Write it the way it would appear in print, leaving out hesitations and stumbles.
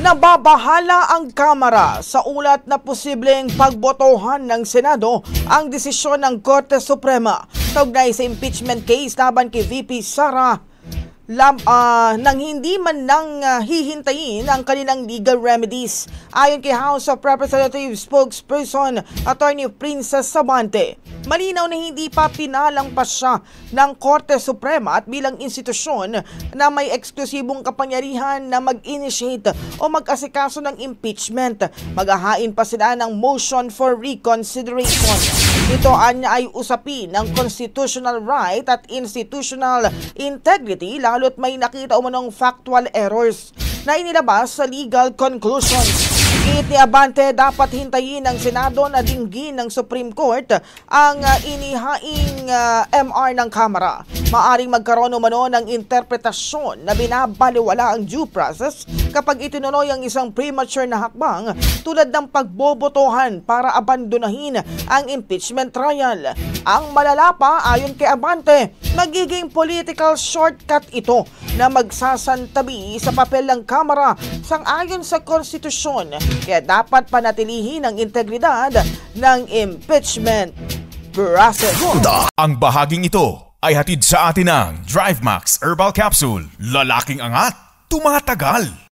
Nababahala ang Kamara sa ulat na posibleng pagbotohan ng Senado ang desisyon ng Korte Suprema kaugnay sa impeachment case laban kay VP Sara nang hindi man lang hihintayin ang kanilang legal remedies. Ayon kay House of Representatives spokesperson Attorney Princess Sabante, malinaw na hindi pa pinalampas siya ng Korte Suprema at bilang institusyon na may eksklusibong kapangyarihan na mag-initiate o mag-asikaso ng impeachment. Maghahain pa sila ng motion for reconsideration. Ito ay usapin ng constitutional right at institutional integrity lalo't may nakita umanong factual errors na inilabas sa legal conclusions. Ni Abante, dapat hintayin ng Senado na dinggin ng Supreme Court ang inihaing MR ng Kamara. Maaring magkaroon umano ng interpretasyon na binabaliwala ang due process kapag itinuloy ang isang premature na hakbang tulad ng pagbobotohan para abandonahin ang impeachment trial. Ang malala pa, ayon kay Abante, magiging political shortcut ito na magsasantabi sa papel ng Kamara sang-ayon sa konstitusyon. Kaya dapat panatilihin ang integridad ng impeachment process. Ang bahaging ito ay hatid sa atin ng DriveMax Herbal Capsule. Lalaking angat, tumatagal.